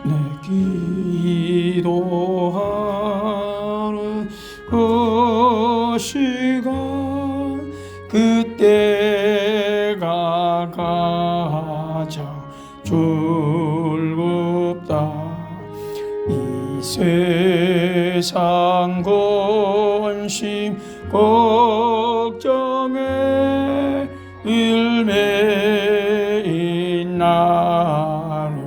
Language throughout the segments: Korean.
내 기도하는 그 시간 그때가 가장 즐겁다. 이 세상 근심 걱정에 일매인 나를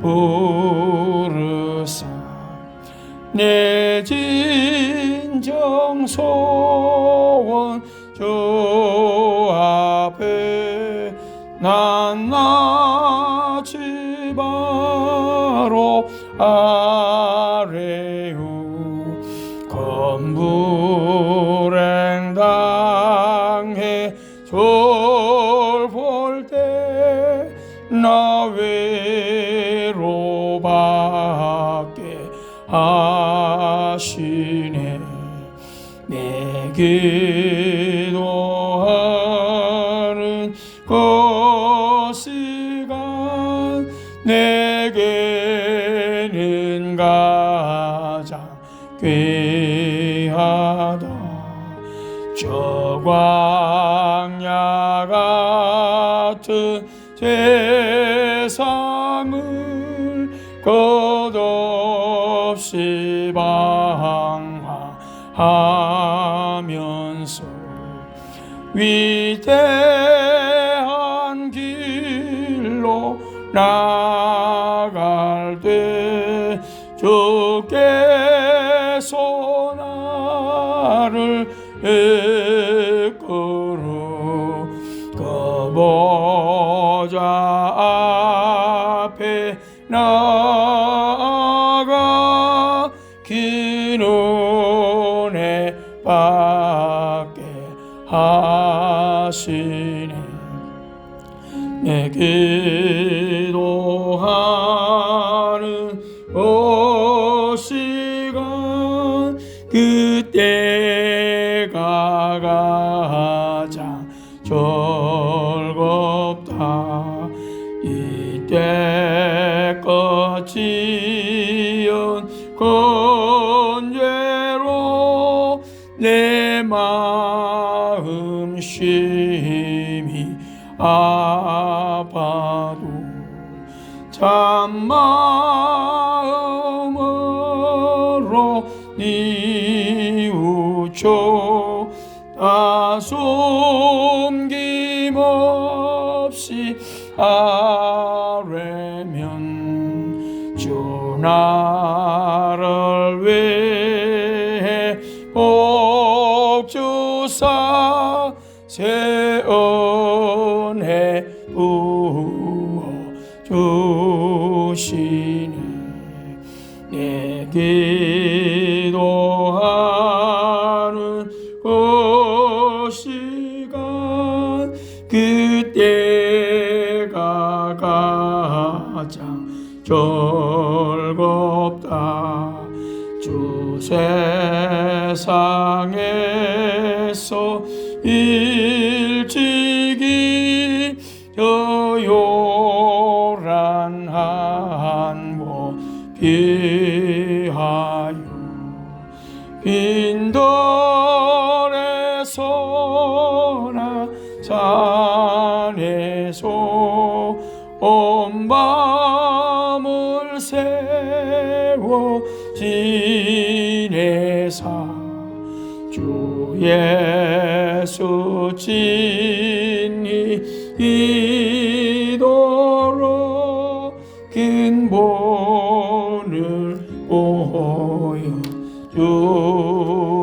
부르사 내 진정 소원 주 앞에 난 나지 바로 아래요. 검불행 당해 졸볼 때 나 외로밖에 하시네. 내 기도하는 그 시간 내게는 가장 귀하다. 저 광야 같은 세상을 끝없이 방황하면서 위대한 길로 나갈 때 주께서 나를 이끌어 그 보좌 앞에 나아가 긴 은혜 받게 하시네. 내 기도하는 그 시간 그때가 가장 즐겁다. 이때껏 지은 건죄로 내 마음 심히 아파도 참마음으로 뉘우쳐 다 숨김없이 아뢰면 주 나를 위해 복 주사 새 은혜 부어 주시네. 내 기도하는 그 시간 그때가 가장 즐겁다. 주 세상에서 일찍이 저 요란한 곳 피하여 빈들에서나 산에서 온 밤을 새워 지내사 주 예수 진히 이도록 긴 본을 보여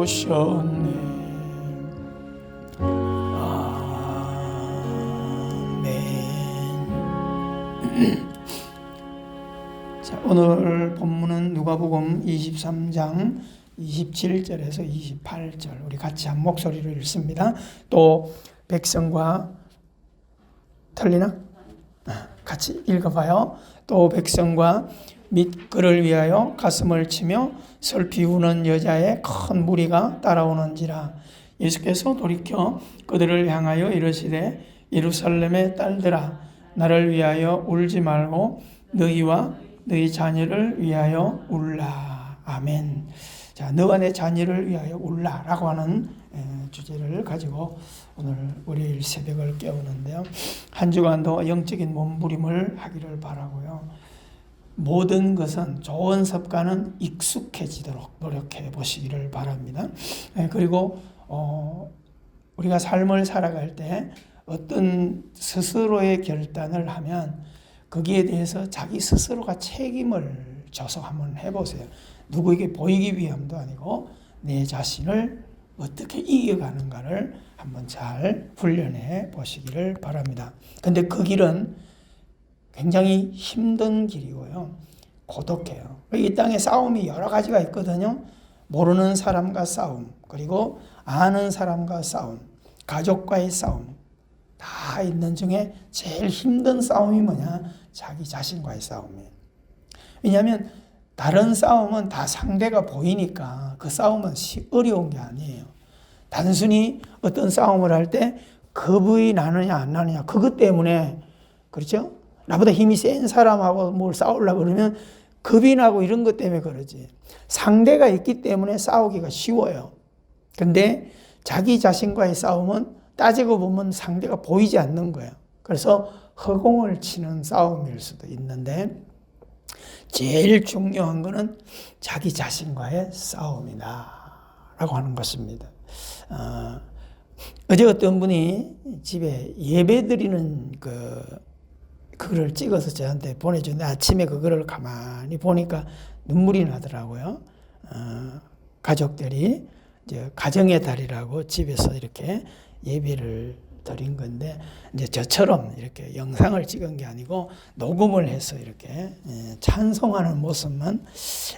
주셨네. 자, 오늘 본문은 누가복음 23장 27절에서 28절 우리 같이 한 목소리로 읽습니다. 또 백성과 틀리나? 같이 읽어봐요. 또 백성과 및 그를 위하여 가슴을 치며 슬피 우는 여자의 큰 무리가 따라오는지라. 예수께서 돌이켜 그들을 향하여 이르시되 예루살렘의 딸들아 나를 위하여 울지 말고 너희와 너희 자녀를 위하여 울라. 아멘. 자, 너와 내 자녀를 위하여 울라라고 하는 주제를 가지고 오늘 월요일 새벽을 깨우는데요. 한 주간도 영적인 몸부림을 하기를 바라고요. 모든 것은 좋은 습관은 익숙해지도록 노력해 보시기를 바랍니다. 그리고 우리가 삶을 살아갈 때 어떤 스스로의 결단을 하면 거기에 대해서 자기 스스로가 책임을 져서 한번 해보세요. 누구에게 보이기 위함도 아니고 내 자신을 어떻게 이겨가는가를 한번 잘 훈련해 보시기를 바랍니다. 근데 그 길은 굉장히 힘든 길이고요. 고독해요. 이 땅에 싸움이 여러 가지가 있거든요. 모르는 사람과 싸움, 그리고 아는 사람과 싸움, 가족과의 싸움 다 있는 중에 제일 힘든 싸움이 뭐냐? 자기 자신과의 싸움이에요. 왜냐하면 다른 싸움은 다 상대가 보이니까 그 싸움은 어려운 게 아니에요. 단순히 어떤 싸움을 할 때 겁이 나느냐 안 나느냐 그것 때문에, 그렇죠? 나보다 힘이 센 사람하고 뭘 싸우려고 그러면 겁이 나고 이런 것 때문에 그러지. 상대가 있기 때문에 싸우기가 쉬워요. 근데 자기 자신과의 싸움은 따지고 보면 상대가 보이지 않는 거예요. 그래서 허공을 치는 싸움일 수도 있는데 제일 중요한 거는 자기 자신과의 싸움이다 라고 하는 것입니다. 어제 어떤 분이 집에 예배 드리는 그거를 찍어서 저한테 보내줬는데 아침에 그거를 가만히 보니까 눈물이 나더라고요. 가족들이 이제 가정의 달이라고 집에서 이렇게 예배를 드린 건데, 이제 저처럼 이렇게 영상을 찍은 게 아니고 녹음을 해서 이렇게 찬송하는 모습만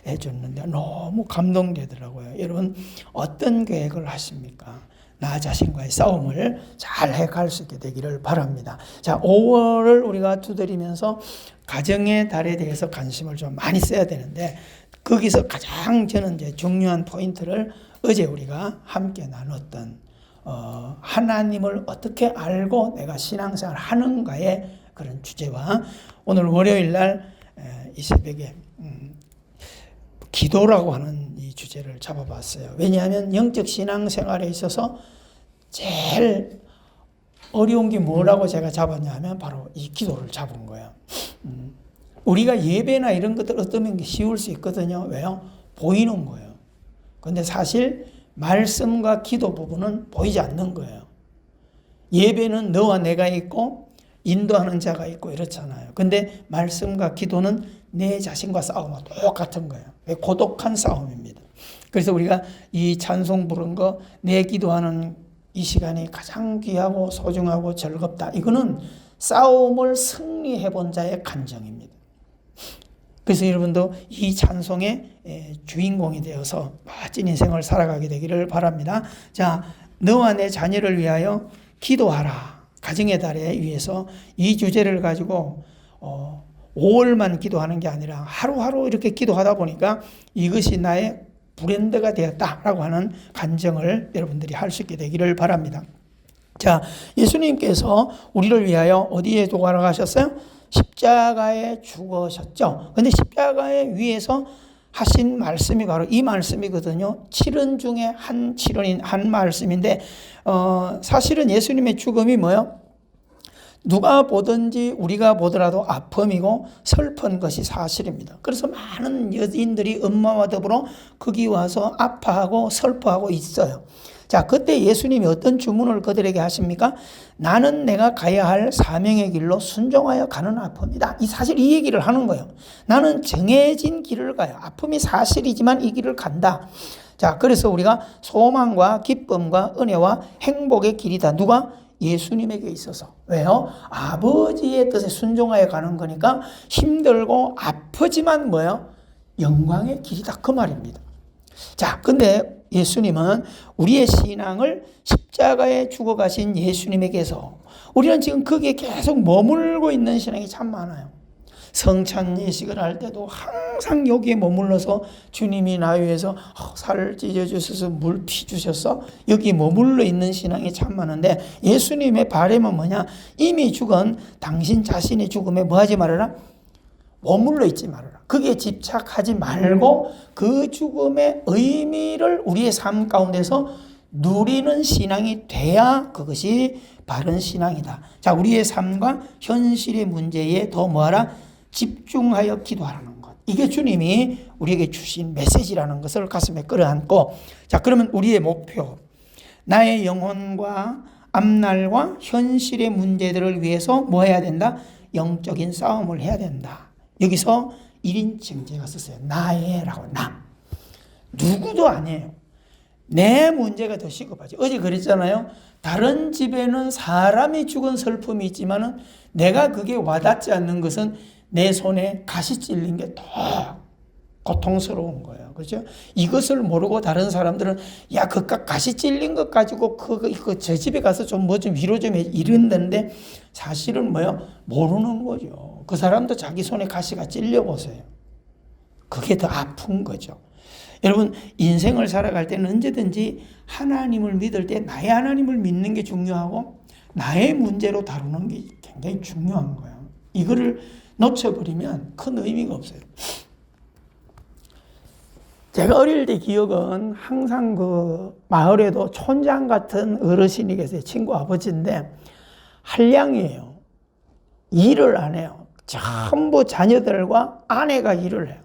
해줬는데 너무 감동되더라고요. 여러분 어떤 계획을 하십니까? 나 자신과의 싸움을 잘 해갈 수 있게 되기를 바랍니다. 자, 5월을 우리가 두드리면서 가정의 달에 대해서 관심을 좀 많이 써야 되는데, 거기서 가장 저는 이제 중요한 포인트를 어제 우리가 함께 나눴던 하나님을 어떻게 알고 내가 신앙생활을 하는가의 그런 주제와 오늘 월요일 날 이 새벽에 기도라고 하는 이 주제를 잡아봤어요. 왜냐하면 영적 신앙생활에 있어서 제일 어려운 게 뭐라고 제가 잡았냐 하면 바로 이 기도를 잡은 거예요. 우리가 예배나 이런 것들 어떤 게 쉬울 수 있거든요. 왜요? 보이는 거예요. 근데 사실 말씀과 기도 부분은 보이지 않는 거예요. 예배는 너와 내가 있고 인도하는 자가 있고 이렇잖아요. 근데 말씀과 기도는 내 자신과 싸움과 똑같은 거예요. 고독한 싸움입니다. 그래서 우리가 이 찬송 부른 거, 내 기도하는 이 시간이 가장 귀하고 소중하고 즐겁다. 이거는 싸움을 승리해 본 자의 간증입니다. 그래서 여러분도 이 찬송의 주인공이 되어서 멋진 인생을 살아가게 되기를 바랍니다. 자, 너와 내 자녀를 위하여 기도하라. 가정의 달에 위해서 이 주제를 가지고 5월만 기도하는 게 아니라 하루하루 이렇게 기도하다 보니까 이것이 나의 브랜드가 되었다라고 하는 간증을 여러분들이 할 수 있게 되기를 바랍니다. 자, 예수님께서 우리를 위하여 어디에 돌아가셨어요? 십자가에 죽으셨죠. 근데 십자가에 위에서 하신 말씀이 바로 이 말씀이거든요. 7은 중에 한 7은인 한 말씀인데, 사실은 예수님의 죽음이 뭐예요? 누가 보든지 우리가 보더라도 아픔이고 슬픈 것이 사실입니다. 그래서 많은 여인들이 엄마와 더불어 거기 와서 아파하고 슬퍼하고 있어요. 자, 그때 예수님이 어떤 주문을 그들에게 하십니까? 나는 내가 가야 할 사명의 길로 순종하여 가는 아픔이다. 사실 이 얘기를 하는 거예요. 나는 정해진 길을 가요. 아픔이 사실이지만 이 길을 간다. 자, 그래서 우리가 소망과 기쁨과 은혜와 행복의 길이다. 누가? 예수님에게 있어서. 왜요? 아버지의 뜻에 순종하여 가는 거니까 힘들고 아프지만 뭐예요? 영광의 길이다. 그 말입니다. 자, 근데 예수님은 우리의 신앙을 십자가에 죽어가신 예수님에게서 우리는 지금 거기에 계속 머물고 있는 신앙이 참 많아요. 성찬 예식을 할 때도 항상 여기에 머물러서 주님이 나 위해서 살을 찢어주셔서 물 피주셔서 여기 머물러 있는 신앙이 참 많은데, 예수님의 바람은 뭐냐? 이미 죽은 당신 자신의 죽음에 뭐 하지 말아라? 머물러 있지 말아라. 거기에 집착하지 말고 그 죽음의 의미를 우리의 삶 가운데서 누리는 신앙이 돼야 그것이 바른 신앙이다. 자, 우리의 삶과 현실의 문제에 더 뭐하라? 집중하여 기도하라는 것. 이게 주님이 우리에게 주신 메시지라는 것을 가슴에 끌어안고, 자, 그러면 우리의 목표, 나의 영혼과 앞날과 현실의 문제들을 위해서 뭐 해야 된다? 영적인 싸움을 해야 된다. 여기서 1인칭 제가 썼어요. 나의라고, 나. 누구도 아니에요. 내 문제가 더 시급하지. 어제 그랬잖아요. 다른 집에는 사람이 죽은 슬픔이 있지만은 내가 그게 와닿지 않는 것은 내 손에 가시 찔린 게 더 고통스러운 거예요. 그죠? 이것을 모르고 다른 사람들은 야, 그깟 가시 찔린 것 가지고 저 집에 가서 좀 뭐 좀 위로 좀 해 이랬는데 사실은 뭐요? 모르는 거죠. 그 사람도 자기 손에 가시가 찔려 보세요. 그게 더 아픈 거죠. 여러분, 인생을 살아갈 때는 언제든지 하나님을 믿을 때 나의 하나님을 믿는 게 중요하고 나의 문제로 다루는 게 굉장히 중요한 거예요. 이거를 놓쳐버리면 큰 의미가 없어요. 제가 어릴 때 기억은 항상 그 마을에도 촌장 같은 어르신이 계세요. 친구 아버지인데 한량이에요. 일을 안 해요. 전부 자녀들과 아내가 일을 해요.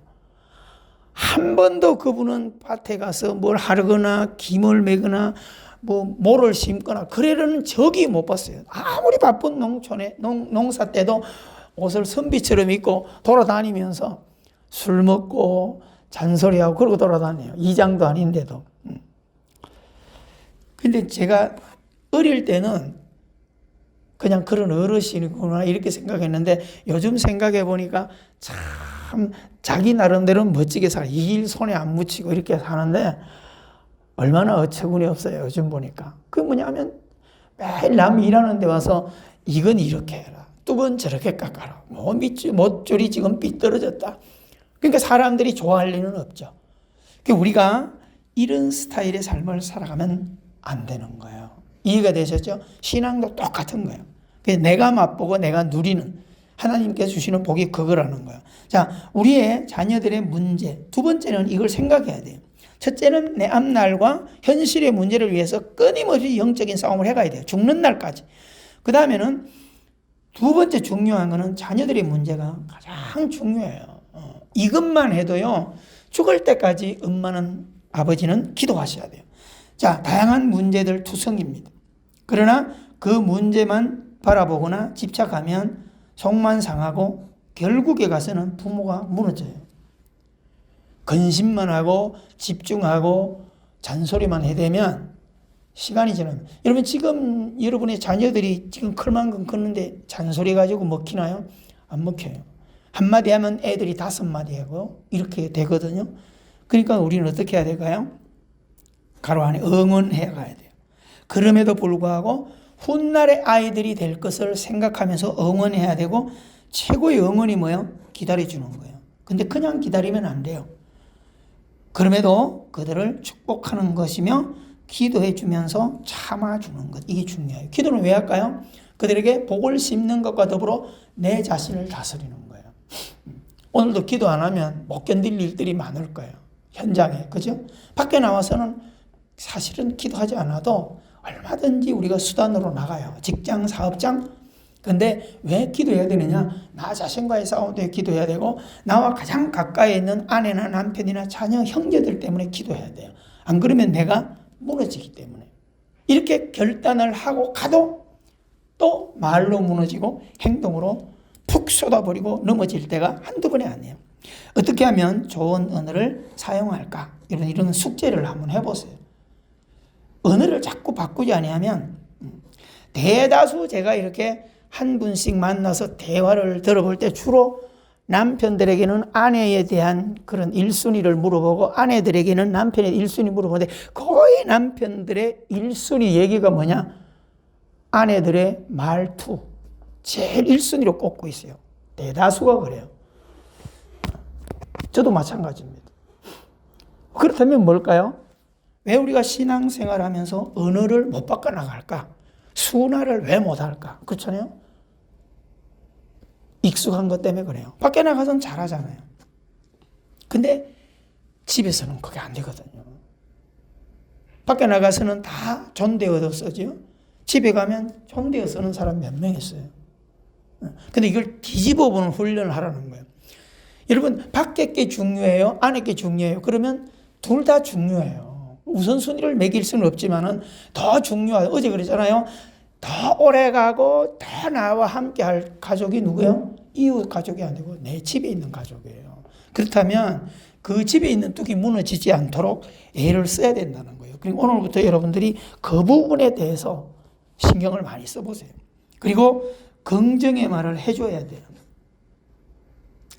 한 번도 그분은 밭에 가서 뭘 하거나 김을 매거나 뭐 모를 심거나 그러려는 적이 못 봤어요. 아무리 바쁜 농촌에 농사 때도 옷을 선비처럼 입고 돌아다니면서 술 먹고 잔소리하고 그러고 돌아다녀요. 이장도 아닌데도. 근데 제가 어릴 때는 그냥 그런 어르신이구나 이렇게 생각했는데 요즘 생각해 보니까 참 자기 나름대로 멋지게 살아. 이 일 손에 안 묻히고 이렇게 사는데 얼마나 어처구니 없어요. 요즘 보니까. 그게 뭐냐면 매일 남이 일하는 데 와서 이건 이렇게 해라. 뚝은 저렇게 깎아라. 못줄이 지금 삐뚤어졌다. 그러니까 사람들이 좋아할 리는 없죠. 그러니까 우리가 이런 스타일의 삶을 살아가면 안 되는 거예요. 이해가 되셨죠? 신앙도 똑같은 거예요. 내가 맛보고 내가 누리는 하나님께서 주시는 복이 그거라는 거예요. 자, 우리의 자녀들의 문제. 두 번째는 이걸 생각해야 돼요. 첫째는 내 앞날과 현실의 문제를 위해서 끊임없이 영적인 싸움을 해가야 돼요. 죽는 날까지. 그 다음에는 두 번째 중요한 거는 자녀들의 문제가 가장 중요해요. 이것만 해도요, 죽을 때까지 엄마는, 아버지는 기도하셔야 돼요. 자, 다양한 문제들 투성입니다. 그러나 그 문제만 바라보거나 집착하면 속만 상하고 결국에 가서는 부모가 무너져요. 근심만 하고 집중하고 잔소리만 해대면 시간이 지나면, 여러분 지금 여러분의 자녀들이 지금 클 만큼 컸는데 잔소리 가지고 먹히나요? 안 먹혀요. 한마디 하면 애들이 5마디 하고 이렇게 되거든요. 그러니까 우리는 어떻게 해야 될까요? 가로 안에 응원해 가야 돼요. 그럼에도 불구하고 훗날의 아이들이 될 것을 생각하면서 응원해야 되고, 최고의 응원이 뭐예요? 기다려주는 거예요. 근데 그냥 기다리면 안 돼요. 그럼에도 그들을 축복하는 것이며 기도해 주면서 참아주는 것, 이게 중요해요. 기도는 왜 할까요? 그들에게 복을 심는 것과 더불어 내 자신을 다스리는 거예요. 오늘도 기도 안 하면 못 견딜 일들이 많을 거예요. 현장에. 그죠? 밖에 나와서는 사실은 기도하지 않아도 얼마든지 우리가 수단으로 나가요. 직장, 사업장. 근데 왜 기도해야 되느냐? 나 자신과의 싸움도 기도해야 되고, 나와 가장 가까이 있는 아내나 남편이나 자녀, 형제들 때문에 기도해야 돼요. 안 그러면 내가 무너지기 때문에. 이렇게 결단을 하고 가도 또 말로 무너지고 행동으로 푹 쏟아버리고 넘어질 때가 한두 번이 아니에요. 어떻게 하면 좋은 언어를 사용할까? 이런 숙제를 한번 해보세요. 언어를 자꾸 바꾸지 아니하면, 대다수 제가 이렇게 한 분씩 만나서 대화를 들어볼 때 주로 남편들에게는 아내에 대한 그런 1순위를 물어보고 아내들에게는 남편의 1순위 물어보는데, 거의 남편들의 1순위 얘기가 뭐냐? 아내들의 말투. 제일 1순위로 꼽고 있어요. 대다수가 그래요. 저도 마찬가지입니다. 그렇다면 뭘까요? 왜 우리가 신앙생활 하면서 언어를 못 바꿔나갈까? 순화를 왜 못할까? 그렇잖아요? 익숙한 것 때문에 그래요. 밖에 나가서는 잘하잖아요. 근데 집에서는 그게 안 되거든요. 밖에 나가서는 다 존대어도 쓰죠. 집에 가면 존대어 쓰는 사람 몇 명 있어요. 근데 이걸 뒤집어 보는 훈련을 하라는 거예요. 여러분, 밖에 게 중요해요? 안에 게 중요해요? 그러면 둘 다 중요해요. 우선순위를 매길 수는 없지만은 더 중요해요. 어제 그랬잖아요. 더 오래 가고 더 나와 함께 할 가족이 누구예요? 이웃 가족이 아니고 내 집에 있는 가족이에요. 그렇다면 그 집에 있는 뚝이 무너지지 않도록 애를 써야 된다는 거예요. 그리고 오늘부터 여러분들이 그 부분에 대해서 신경을 많이 써보세요. 그리고 긍정의 말을 해줘야 돼요.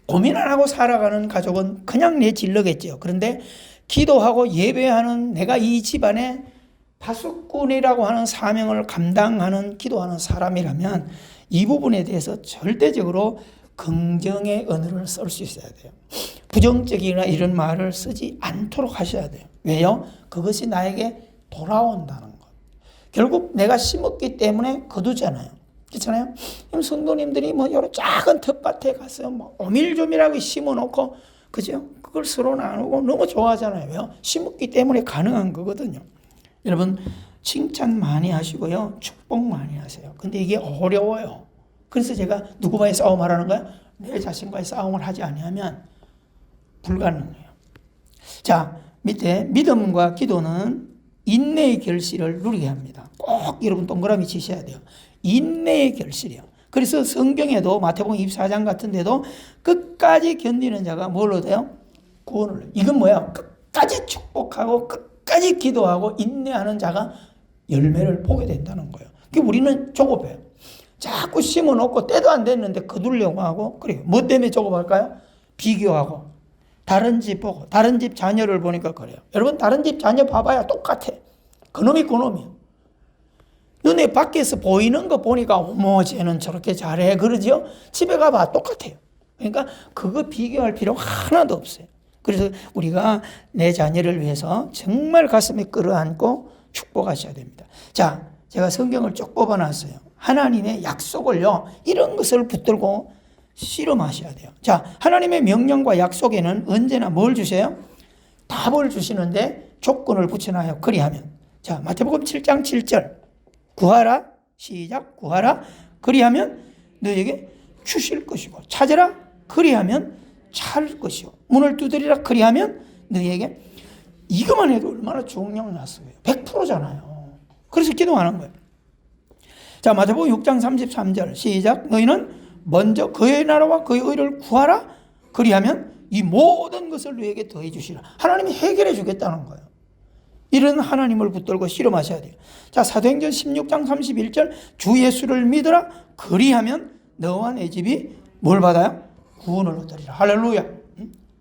고민 안 하고 살아가는 가족은 그냥 내 진로겠죠. 그런데 기도하고 예배하는 내가 이 집안의 파수꾼이라고 하는 사명을 감당하는 기도하는 사람이라면 이 부분에 대해서 절대적으로 긍정의 언어를 쓸 수 있어야 돼요. 부정적이나 이런 말을 쓰지 않도록 하셔야 돼요. 왜요? 그것이 나에게 돌아온다는 것. 결국 내가 심었기 때문에 거두잖아요. 그렇잖아요? 성도님들이 뭐 여러 작은 텃밭에 가서 뭐 오밀조밀하게 심어놓고, 그죠? 그걸 서로 나누고 너무 좋아하잖아요. 왜요? 심었기 때문에 가능한 거거든요. 여러분, 칭찬 많이 하시고요. 축복 많이 하세요. 근데 이게 어려워요. 그래서 제가 누구와의 싸움을 하는 거야? 내 자신과의 싸움을 하지 아니하면 불가능해요. 자, 밑에 믿음과 기도는 인내의 결실을 누리게 합니다. 꼭 여러분 동그라미 치셔야 돼요. 인내의 결실이요. 그래서 성경에도 마태복음 24장 같은 데도 끝까지 견디는 자가 뭘 얻어요? 구원을 얻어요. 이건 뭐야? 끝까지 축복하고 끝까지 기도하고 인내하는 자가 열매를 보게 된다는 거예요. 그러니까 우리는 조급해요. 자꾸 심어놓고 때도 안 됐는데 거두려고 하고, 그래요. 뭐 때문에 조급할까요? 비교하고 다른 집 보고 다른 집 자녀를 보니까 그래요. 여러분, 다른 집 자녀 봐봐야 똑같아. 그놈이 그놈이야. 눈에 밖에서 보이는 거 보니까 어머 쟤는 저렇게 잘해 그러죠. 집에 가봐 똑같아요. 그러니까 그거 비교할 필요 하나도 없어요. 그래서 우리가 내 자녀를 위해서 정말 가슴에 끌어안고 축복하셔야 됩니다. 자, 제가 성경을 쭉 뽑아놨어요. 하나님의 약속을요, 이런 것을 붙들고 씨름하셔야 돼요. 자, 하나님의 명령과 약속에는 언제나 뭘 주세요? 답을 주시는데 조건을 붙여놔요. 그리하면. 자, 마태복음 7장 7절. 구하라. 시작. 구하라. 그리하면 너에게 주실 것이고, 찾으라. 그리하면 찾을 것이요. 문을 두드리라. 그리하면 너에게. 이것만 해도 얼마나 중요한 약속이에요. 100%잖아요. 그래서 기도하는 거예요. 자, 마태복음 6장 33절. 시작. 너희는 먼저 그의 나라와 그의 의를 구하라. 그리하면 이 모든 것을 너에게 더해 주시라. 하나님이 해결해 주겠다는 거예요. 이런 하나님을 붙들고 씨름하셔야 돼요. 자, 사도행전 16장 31절. 주 예수를 믿으라. 그리하면 너와 내 집이 뭘 받아요? 구원을 얻으리라. 할렐루야.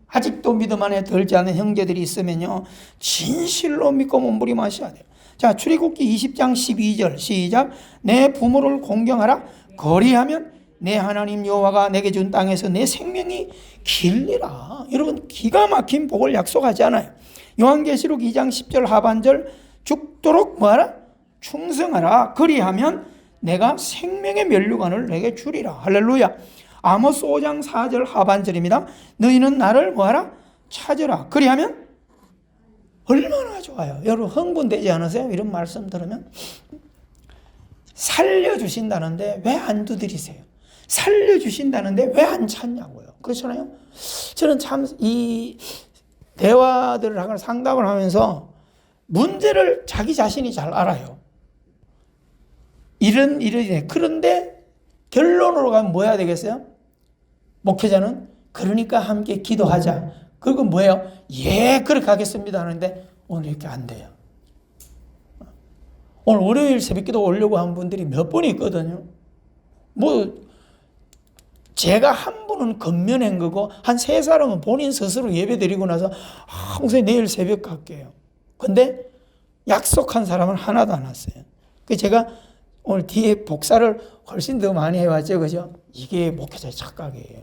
아직도 믿음 안에 들지 않은 형제들이 있으면요, 진실로 믿고 몸부림하셔야 돼요. 자, 출애굽기 20장 12절. 시작. 내 부모를 공경하라. 그리하면 내 하나님 여호와가 내게 준 땅에서 내 생명이 길리라. 여러분, 기가 막힌 복을 약속하지 않아요? 요한계시록 2장 10절 하반절. 죽도록 뭐하라? 충성하라. 그리하면 내가 생명의 면류관을 내게 주리라. 할렐루야. 아모스 5장 4절 하반절입니다. 너희는 나를 뭐하라? 찾으라. 그리하면 얼마나 좋아요. 여러분, 흥분되지 않으세요? 이런 말씀 들으면. 살려주신다는데 왜 안 두드리세요? 살려주신다는데 왜 안 찾냐고요. 그렇잖아요. 저는 참 이 대화들을 하거나 상담을 하면서 문제를 자기 자신이 잘 알아요. 이런. 그런데 결론으로 가면 뭐 해야 되겠어요? 목회자는 그러니까 함께 기도하자. 그리고 뭐예요? 예, 그렇게 하겠습니다 하는데 오늘 이렇게 안 돼요. 오늘 월요일 새벽기도 오려고 한 분들이 몇 분이 있거든요. 뭐 제가 한 분은 건면한 거고 한 세 사람은 본인 스스로 예배 드리고 나서 목사님 내일 새벽 갈게요. 근데 약속한 사람은 하나도 안 왔어요. 그래서 제가 오늘 뒤에 복사를 훨씬 더 많이 해왔죠. 그죠? 이게 목회자의 착각이에요.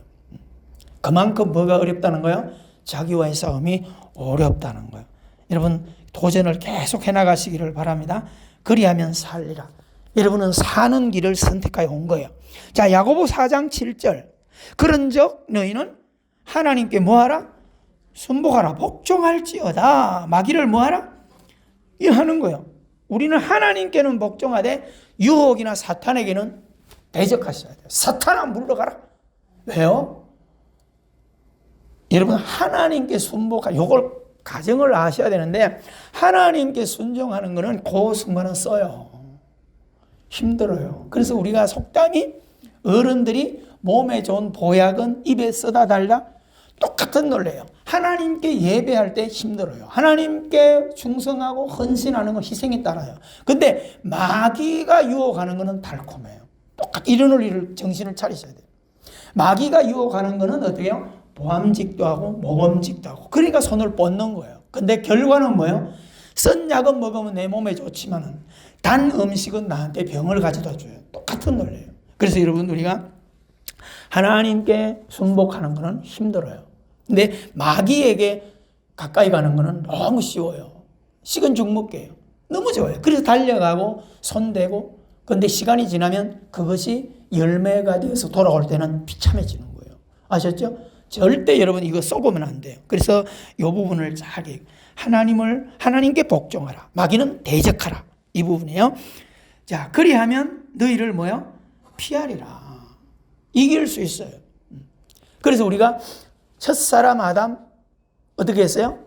그만큼 뭐가 어렵다는 거예요? 자기와의 싸움이 어렵다는 거예요. 여러분, 도전을 계속 해나가시기를 바랍니다. 그리하면 살리라. 여러분은 사는 길을 선택하여 온 거예요. 자, 야고보 4장 7절. 그런즉 너희는 하나님께 뭐하라? 순복하라. 복종할지어다. 마귀를 뭐하라? 이 하는 거예요. 우리는 하나님께는 복종하되 유혹이나 사탄에게는 대적하셔야 돼요. 사탄아 물러가라. 왜요? 여러분 하나님께 순복하, 요걸 가정을 아셔야 되는데 하나님께 순종하는 것은 그 순간은 써요. 힘들어요. 그래서 우리가 속담이 어른들이 몸에 좋은 보약은 입에 써다 달라 똑같은 논리예요. 하나님께 예배할 때 힘들어요. 하나님께 충성하고 헌신하는 건 희생이 따라요. 근데 마귀가 유혹하는 것은 달콤해요. 똑같 이런 논리를 정신을 차리셔야 돼요. 마귀가 유혹하는 것은 어떻게 해요? 보암직도 하고 모범직도 하고 그러니까 손을 뻗는 거예요. 근데 결과는 뭐예요? 쓴 약은 먹으면 내 몸에 좋지만은 단 음식은 나한테 병을 가져다 줘요. 똑같은 논리예요. 그래서 여러분 우리가 하나님께 순복하는 것은 힘들어요. 근데 마귀에게 가까이 가는 것은 너무 쉬워요. 식은 죽 먹게요. 너무 좋아요. 그래서 달려가고 손대고 근데 시간이 지나면 그것이 열매가 되어서 돌아올 때는 비참해지는 거예요. 아셨죠? 절대 여러분 이거 썩으면 안 돼요. 그래서 이 부분을 잘 하나님께 복종하라. 마귀는 대적하라. 이 부분이에요. 자, 그리하면 너희를 뭐요? 피하리라. 이길 수 있어요. 그래서 우리가 첫사람 아담 어떻게 했어요?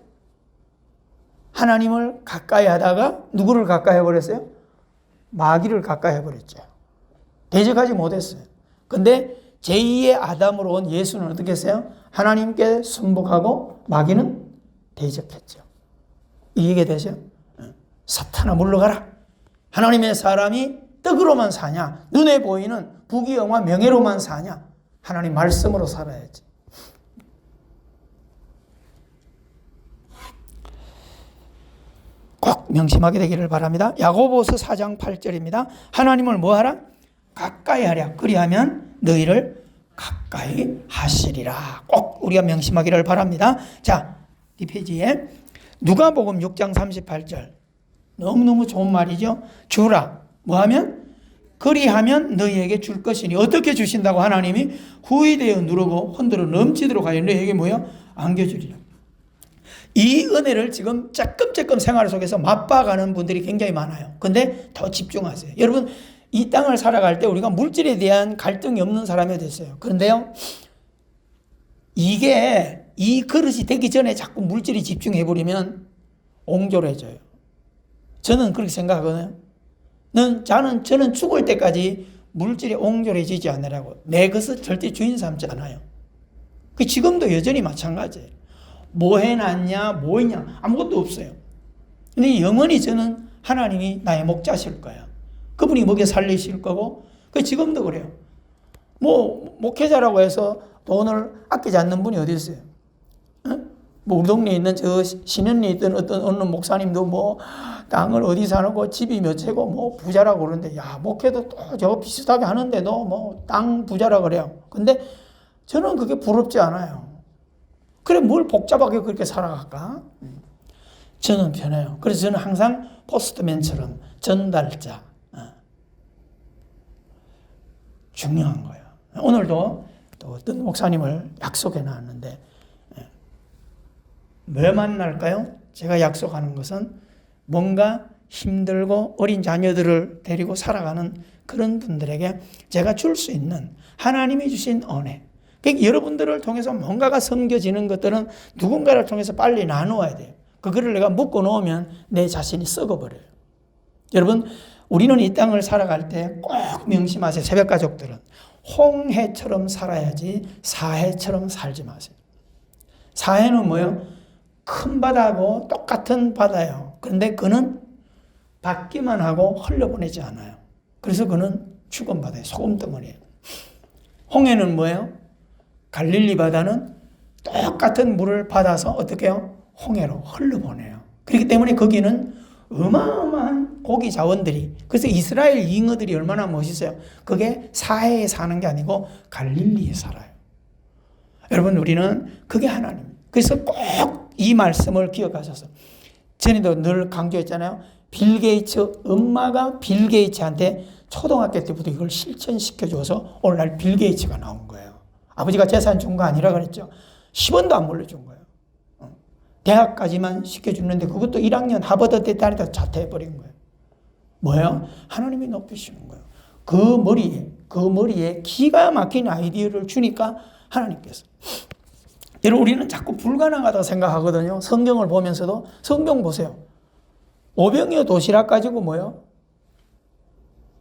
하나님을 가까이 하다가 누구를 가까이 해버렸어요? 마귀를 가까이 해버렸죠. 대적하지 못했어요. 근데 제2의 아담으로 온 예수는 어떻게 했어요? 하나님께 순복하고 마귀는 대적했죠. 이해가 되죠? 사탄아 물러가라. 하나님의 사람이 떡으로만 사냐? 눈에 보이는 부귀영화 명예로만 사냐? 하나님 말씀으로 살아야지. 꼭 명심하게 되기를 바랍니다. 야고보서 4장 8절입니다. 하나님을 뭐하라? 가까이 하랴. 그리하면 너희를 가까이 하시리라. 꼭 우리가 명심하기를 바랍니다. 자, 이 페이지에 누가복음 6장 38절. 너무너무 좋은 말이죠. 주라. 뭐하면? 그리하면 너희에게 줄 것이니. 어떻게 주신다고? 하나님이 후이되어 누르고 흔들어 넘치도록 하여 너희에게 뭐요? 안겨주리라. 이 은혜를 지금 조금 생활 속에서 맛봐가는 분들이 굉장히 많아요. 근데 더 집중하세요. 여러분 이 땅을 살아갈 때 우리가 물질에 대한 갈등이 없는 사람이 됐어요. 그런데요, 이게 이 그릇이 되기 전에 자꾸 물질이 집중해버리면 옹졸해져요. 저는 그렇게 생각하거든요. 저는 죽을 때까지 물질이 옹졸해지지 않으라고. 내 것을 절대 주인 삼지 않아요. 그 지금도 여전히 마찬가지예요. 뭐 해놨냐, 뭐 있냐, 아무것도 없어요. 근데 영원히 저는 하나님이 나의 목자실 거야. 그분이 먹여 살리실 거고, 그 지금도 그래요. 뭐, 목회자라고 해서 돈을 아끼지 않는 분이 어디 있어요? 뭐, 우리 동네에 있는 저 신현리에 있던 어느 목사님도 뭐, 땅을 어디 사놓고 집이 몇 채고 뭐, 부자라고 그러는데, 야, 목회도 또 저거 비슷하게 하는데도 뭐, 땅 부자라고 그래요. 근데 저는 그게 부럽지 않아요. 그래, 뭘 복잡하게 그렇게 살아갈까? 저는 편해요. 그래서 저는 항상 포스트맨처럼 전달자. 중요한 거예요. 오늘도 또 어떤 목사님을 약속해 놨는데, 왜 만날까요? 제가 약속하는 것은 뭔가 힘들고 어린 자녀들을 데리고 살아가는 그런 분들에게 제가 줄 수 있는 하나님이 주신 은혜. 그러니까 여러분들을 통해서 뭔가가 섬겨지는 것들은 누군가를 통해서 빨리 나누어야 돼요. 그거를 내가 묶어 놓으면 내 자신이 썩어버려요. 여러분, 우리는 이 땅을 살아갈 때 꼭 명심하세요. 새벽 가족들은 홍해처럼 살아야지 사해처럼 살지 마세요. 사해는 뭐예요? 큰 바다하고 똑같은 바다예요. 그런데 그는 받기만 하고 흘려보내지 않아요. 그래서 그는 죽은 바다예요. 소금덩어리예요. 홍해는 뭐예요? 갈릴리 바다는 똑같은 물을 받아서 어떻게 해요? 홍해로 흘러보내요. 그렇기 때문에 거기는 어마어마한 고기 자원들이, 그래서 이스라엘 잉어들이 얼마나 멋있어요. 그게 사해에 사는 게 아니고 갈릴리에 살아요. 여러분, 우리는 그게 하나님. 그래서 꼭 이 말씀을 기억하셔서, 전에도 늘 강조했잖아요. 빌 게이츠 엄마가 빌 게이츠한테 초등학교 때부터 이걸 실천시켜줘서 오늘날 빌 게이츠가 나온 거예요. 아버지가 재산 준 거 아니라 그랬죠. 10원도 안 물려준 거예요. 대학까지만 시켜주는데 그것도 1학년 하버드 때 다니다 자퇴해버린 거예요. 뭐예요? 하나님이 높이시는 거예요. 그 머리에 기가 막힌 아이디어를 주니까 하나님께서. 여러분, 우리는 자꾸 불가능하다고 생각하거든요. 성경을 보면서도. 성경 보세요. 오병이어 도시락 가지고 뭐요?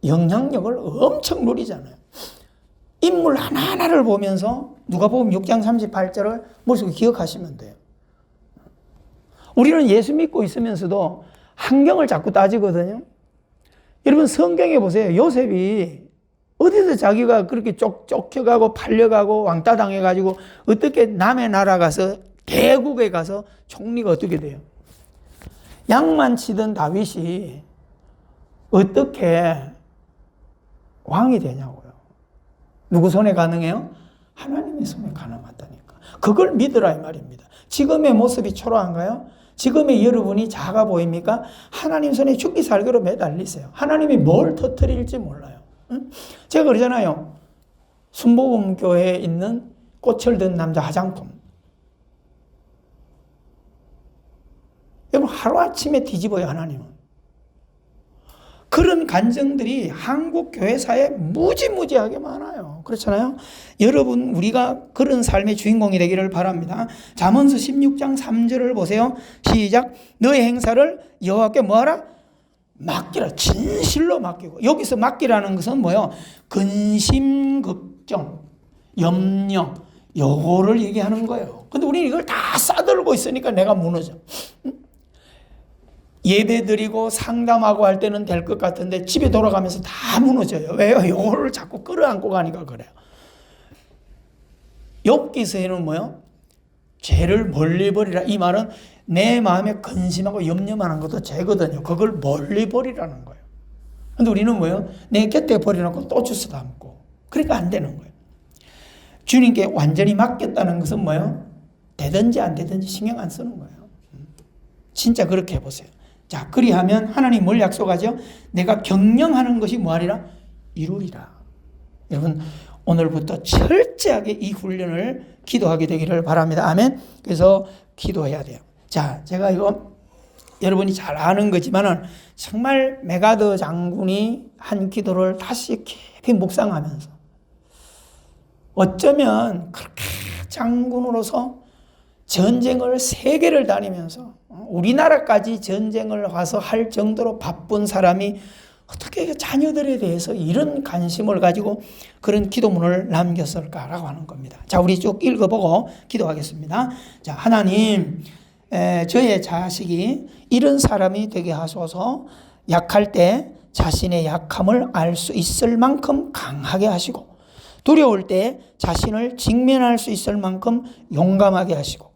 영향력을 엄청 누리잖아요. 인물 하나하나를 보면서 누가복음 6장 38절을 머릿속에 기억하시면 돼요. 우리는 예수 믿고 있으면서도 환경을 자꾸 따지거든요. 여러분, 성경에 보세요. 요셉이 어디서 자기가 그렇게 쫓겨가고 팔려가고 왕따 당해가지고 어떻게 남의 나라 가서 대국에 가서 총리가 어떻게 돼요? 양만 치던 다윗이 어떻게 왕이 되냐고요. 누구 손에 가능해요? 하나님의 손에 가능하다니까. 그걸 믿으라 이 말입니다. 지금의 모습이 초라한가요? 지금의 여러분이 작아 보입니까? 하나님 손에 죽기 살기로 매달리세요. 하나님이 뭘 터뜨릴지 몰라요. 응? 제가 그러잖아요. 순복음교회에 있는 꽃을 든 남자 화장품. 여러분, 하루아침에 뒤집어요, 하나님은. 그런 간증들이 한국 교회사에 무지무지하게 많아요. 그렇잖아요. 여러분, 우리가 그런 삶의 주인공이 되기를 바랍니다. 잠언서 16장 3절을 보세요. 시작. 너의 행사를 여호와께 뭐하라? 맡기라. 진실로 맡기고. 여기서 맡기라는 것은 뭐예요? 근심, 걱정, 염려, 요거를 얘기하는 거예요. 근데 우리는 이걸 다 싸들고 있으니까 내가 무너져. 예배 드리고 상담하고 할 때는 될 것 같은데 집에 돌아가면서 다 무너져요. 왜요? 이거를 자꾸 끌어안고 가니까 그래요. 욥기서에는 뭐요? 죄를 멀리 버리라. 이 말은 내 마음에 근심하고 염려만 한 것도 죄거든요. 그걸 멀리 버리라는 거예요. 근데 우리는 뭐요? 내 곁에 버려놓고 또 주워 담고. 그러니까 안 되는 거예요. 주님께 완전히 맡겼다는 것은 뭐요? 되든지 안 되든지 신경 안 쓰는 거예요. 진짜 그렇게 해보세요. 자, 그리하면 하나님 뭘 약속하죠? 내가 경영하는 것이 뭐하리라? 이루리라. 여러분, 오늘부터 철저하게 이 훈련을 기도하게 되기를 바랍니다. 아멘. 그래서 기도해야 돼요. 자, 제가 이거 여러분이 잘 아는 거지만은 정말 메가더 장군이 한 기도를 다시 깊이 묵상하면서 어쩌면 그렇게 장군으로서 전쟁을 세계를 다니면서 우리나라까지 전쟁을 와서 할 정도로 바쁜 사람이 어떻게 자녀들에 대해서 이런 관심을 가지고 그런 기도문을 남겼을까라고 하는 겁니다. 자, 우리 쭉 읽어보고 기도하겠습니다. 자, 하나님, 저의 자식이 이런 사람이 되게 하소서. 약할 때 자신의 약함을 알 수 있을 만큼 강하게 하시고, 두려울 때 자신을 직면할 수 있을 만큼 용감하게 하시고,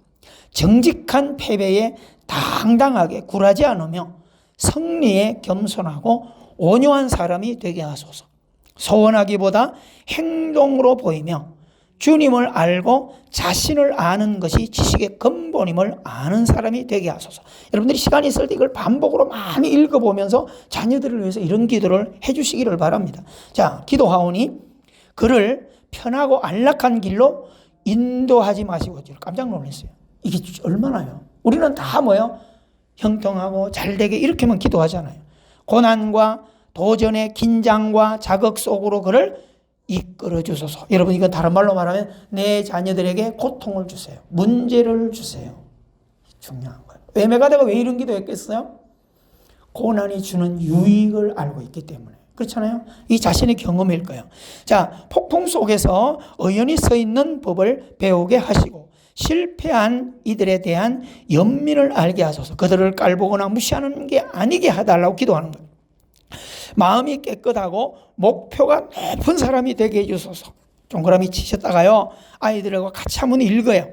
정직한 패배에 당당하게 굴하지 않으며 승리에 겸손하고 온유한 사람이 되게 하소서. 소원하기보다 행동으로 보이며 주님을 알고 자신을 아는 것이 지식의 근본임을 아는 사람이 되게 하소서. 여러분들이 시간이 있을 때 이걸 반복으로 많이 읽어보면서 자녀들을 위해서 이런 기도를 해주시기를 바랍니다. 자, 기도하오니 그를 편하고 안락한 길로 인도하지 마시고. 깜짝 놀랐어요. 이게 얼마나요? 우리는 다 뭐예요? 형통하고 잘되게 이렇게만 기도하잖아요. 고난과 도전의 긴장과 자극 속으로 그를 이끌어 주소서. 여러분, 이건 다른 말로 말하면 내 자녀들에게 고통을 주세요. 문제를 주세요. 중요한 거예요. 왜 메가다가 왜 이런 기도했겠어요? 고난이 주는 유익을 알고 있기 때문에. 그렇잖아요. 이 자신의 경험일 거예요. 자, 폭풍 속에서 의연히 서 있는 법을 배우게 하시고 실패한 이들에 대한 연민을 알게 하소서. 그들을 깔보거나 무시하는 게 아니게 해달라고 기도하는 거예요. 마음이 깨끗하고 목표가 높은 사람이 되게 해주소서. 동그라미 치셨다가요, 아이들하고 같이 한번 읽어요.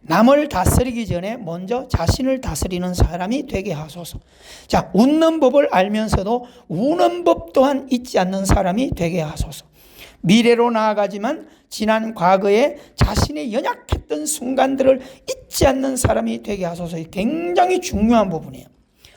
남을 다스리기 전에 먼저 자신을 다스리는 사람이 되게 하소서. 자, 웃는 법을 알면서도 우는 법 또한 잊지 않는 사람이 되게 하소서. 미래로 나아가지만 지난 과거에 자신의 연약했던 순간들을 잊지 않는 사람이 되게 하소서. 굉장히 중요한 부분이에요.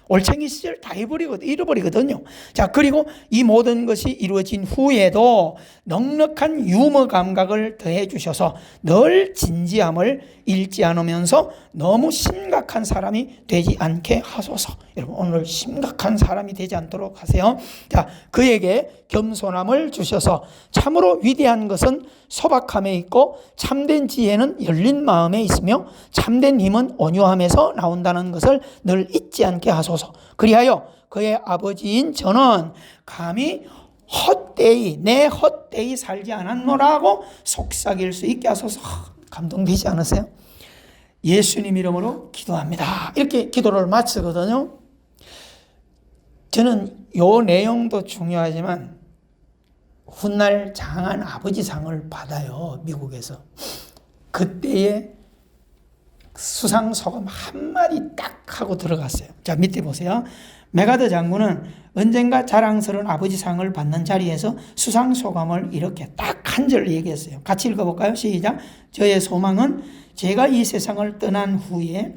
올챙이 시절 다 잃어버리거든요. 자, 그리고 이 모든 것이 이루어진 후에도 넉넉한 유머 감각을 더해 주셔서 늘 진지함을 잃지 않으면서 너무 심각한 사람이 되지 않게 하소서. 여러분, 오늘 심각한 사람이 되지 않도록 하세요. 자, 그에게 겸손함을 주셔서 참으로 위대한 것은 소박함에 있고 참된 지혜는 열린 마음에 있으며 참된 힘은 온유함에서 나온다는 것을 늘 잊지 않게 하소서. 그리하여 그의 아버지인 저는 감히 내 헛되이 살지 않았노라고 속삭일 수 있게 하소서. 감동되지 않으세요? 예수님 이름으로 기도합니다. 이렇게 기도를 마치거든요. 저는 요 내용도 중요하지만 훗날 장한 아버지상을 받아요, 미국에서. 그때에 수상소감 한마디 딱 하고 들어갔어요. 자, 밑에 보세요. 메가더 장군은 언젠가 자랑스러운 아버지상을 받는 자리에서 수상소감을 이렇게 딱 한 절 얘기했어요. 같이 읽어볼까요? 시작. 저의 소망은 제가 이 세상을 떠난 후에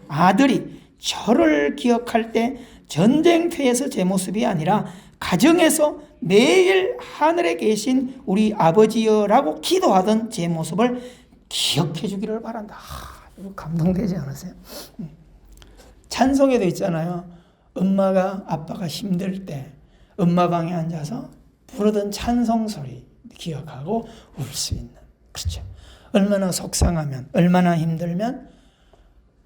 아들이 저를 기억할 때 전쟁터에서 제 모습이 아니라 가정에서 매일 하늘에 계신 우리 아버지여라고 기도하던 제 모습을 기억해 주기를 바란다. 이거 감동되지 않으세요? 찬송에도 있잖아요. 엄마가 아빠가 힘들 때 엄마 방에 앉아서 부르던 찬송 소리 기억하고 울 수 있는. 그렇죠. 얼마나 속상하면, 얼마나 힘들면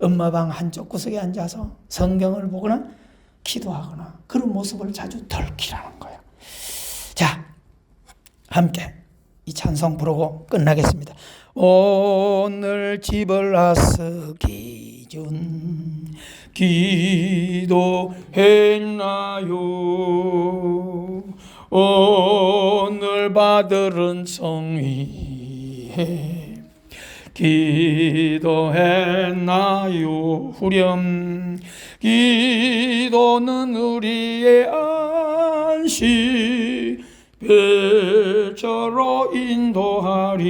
엄마 방 한쪽 구석에 앉아서 성경을 보거나 기도하거나 그런 모습을 자주 덜키라는 거예요. 자, 함께 이 찬송 부르고 끝나겠습니다. 오늘 집을 나서기 전 기도했나요? 오늘 받을 성위에 기도했나요? 후렴 기도는 우리의 안식 별처로 인도하리.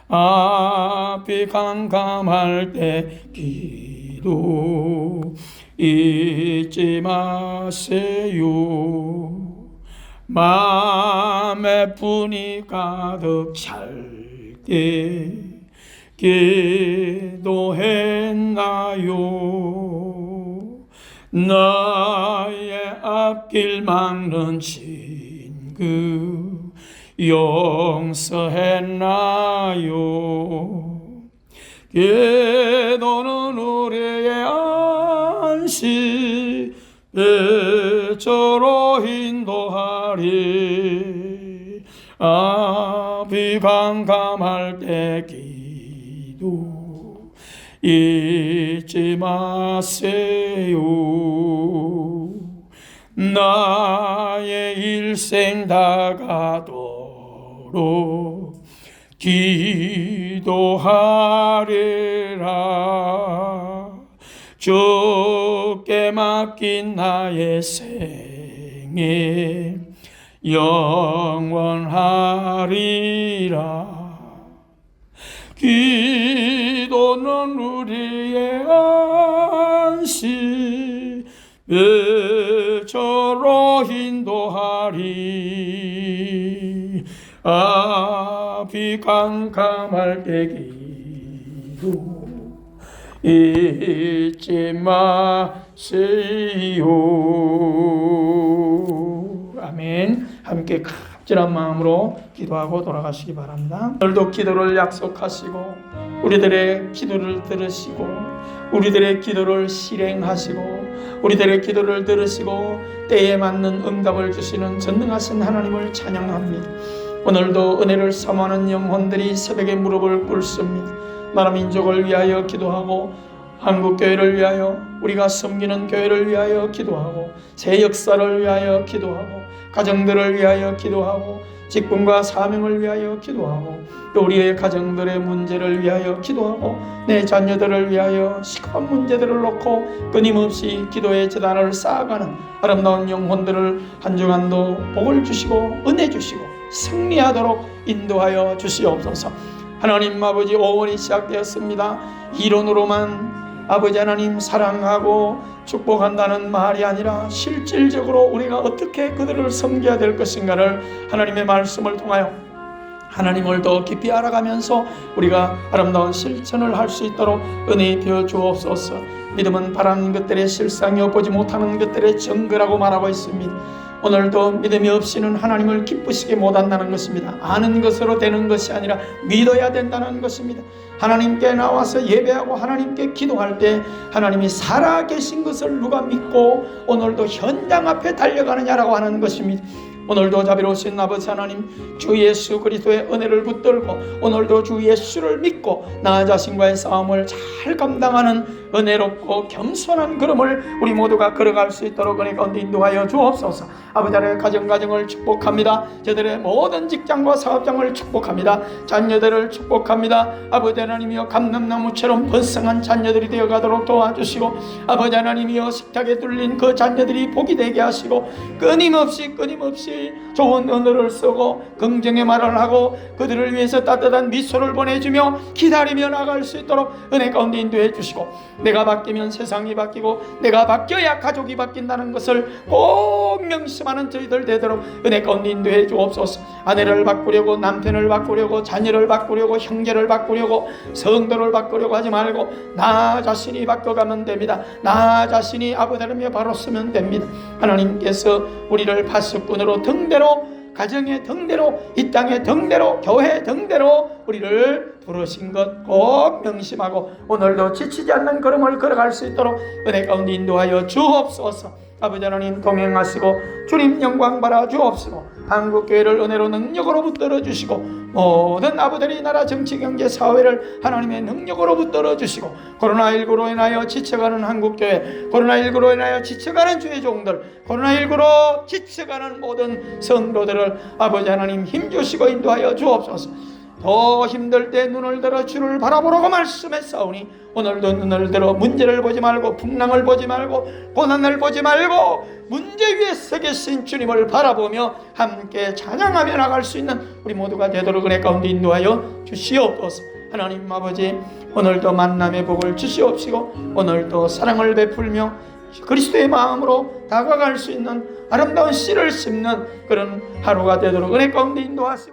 앞이 캄캄할 때 기도 잊지 마세요. 마음에 분이 가득 찰 때 기도했나요? 나의 앞길 막는 진그 용서했나요? 기도는 우리의 안식 배처로 인도하리. 앞이 캄캄할 때 기도 잊지 마세요. 나의 일생 다가도록 기도하리라. 주께 맡긴 나의 생애 영원하리라. 기도는 우리의 안식 배처로 인도하리. 앞이 캄캄할 때 기도 잊지 마세요. 아멘. 함께 간절한 마음으로 기도하고 돌아가시기 바랍니다. 오늘도 기도를 약속하시고 우리들의 기도를 들으시고 우리들의 기도를 실행하시고 우리들의 기도를 들으시고 때에 맞는 응답을 주시는 전능하신 하나님을 찬양합니다. 오늘도 은혜를 사모하는 영혼들이 새벽에 무릎을 꿇습니다. 나라 민족을 위하여 기도하고 한국교회를 위하여 우리가 섬기는 교회를 위하여 기도하고 새 역사를 위하여 기도하고 가정들을 위하여 기도하고 직분과 사명을 위하여 기도하고 또 우리의 가정들의 문제를 위하여 기도하고 내 자녀들을 위하여 시급한 문제들을 놓고 끊임없이 기도의 제단을 쌓아가는 아름다운 영혼들을 한 주간도 복을 주시고 은혜 주시고 승리하도록 인도하여 주시옵소서. 하나님 아버지, 오원이 시작되었습니다. 이론으로만 아버지 하나님 사랑하고 축복한다는 말이 아니라 실질적으로 우리가 어떻게 그들을 섬겨야 될 것인가를 하나님의 말씀을 통하여 하나님을 더 깊이 알아가면서 우리가 아름다운 실천을 할 수 있도록 은혜 베어 주옵소서. 믿음은 바라는 것들의 실상이요 보지 못하는 것들의 증거라고 말하고 있습니다. 오늘도 믿음이 없이는 하나님을 기쁘시게 못한다는 것입니다. 아는 것으로 되는 것이 아니라 믿어야 된다는 것입니다. 하나님께 나와서 예배하고 하나님께 기도할 때 하나님이 살아계신 것을 누가 믿고 오늘도 현장 앞에 달려가느냐라고 하는 것입니다. 오늘도 자비로우신 아버지 하나님, 주 예수 그리스도의 은혜를 붙들고 오늘도 주 예수를 믿고 나 자신과의 싸움을 잘 감당하는 은혜롭고 겸손한 걸음을 우리 모두가 걸어갈 수 있도록 은혜 가운데 인도하여 주옵소서. 아버지 하나님, 가정을 축복합니다. 저들의 모든 직장과 사업장을 축복합니다. 자녀들을 축복합니다. 아버지 하나님이여, 감람나무처럼 번성한 자녀들이 되어가도록 도와주시고, 아버지 하나님이여, 식탁에 둘린 그 자녀들이 복이 되게 하시고, 끊임없이 좋은 언어를 쓰고 긍정의 말을 하고 그들을 위해서 따뜻한 미소를 보내주며 기다리며 나갈 수 있도록 은혜 가운데 인도해 주시고, 내가 바뀌면 세상이 바뀌고 내가 바뀌어야 가족이 바뀐다는 것을 꼭 명심하는 저희들 되도록 은혜 가운데 인도해 주옵소서. 아내를 바꾸려고, 남편을 바꾸려고, 자녀를 바꾸려고, 형제를 바꾸려고, 성도를 바꾸려고 하지 말고 나 자신이 바꿔가면 됩니다. 나 자신이 아버지 하나님의 바로 쓰면 됩니다. 하나님께서 우리를 파수꾼으로 등대로, 가정의 등대로, 이 땅의 등대로, 교회 등대로 우리를 부르신 것 꼭 명심하고 오늘도 지치지 않는 걸음을 걸어갈 수 있도록 은혜 가운데 인도하여 주옵소서. 아버지 하나님 동행하시고 주님 영광 받아 주옵시고, 한국교회를 은혜로 능력으로 붙들어 주시고, 모든 아버지의 나라 정치 경제 사회를 하나님의 능력으로 붙들어 주시고, 코로나19로 인하여 지쳐가는 한국교회, 코로나19로 인하여 지쳐가는 주의 종들, 코로나19로 지쳐가는 모든 성도들을 아버지 하나님 힘주시고 인도하여 주옵소서. 더 힘들 때 눈을 들어 주를 바라보라고 말씀했사오니 오늘도 눈을 들어 문제를 보지 말고, 풍랑을 보지 말고, 고난을 보지 말고 문제 위에 서 계신 주님을 바라보며 함께 찬양하며 나갈 수 있는 우리 모두가 되도록 은혜 가운데 인도하여 주시옵소서. 하나님 아버지, 오늘도 만남의 복을 주시옵시고 오늘도 사랑을 베풀며 그리스도의 마음으로 다가갈 수 있는 아름다운 씨를 심는 그런 하루가 되도록 은혜 가운데 인도하시고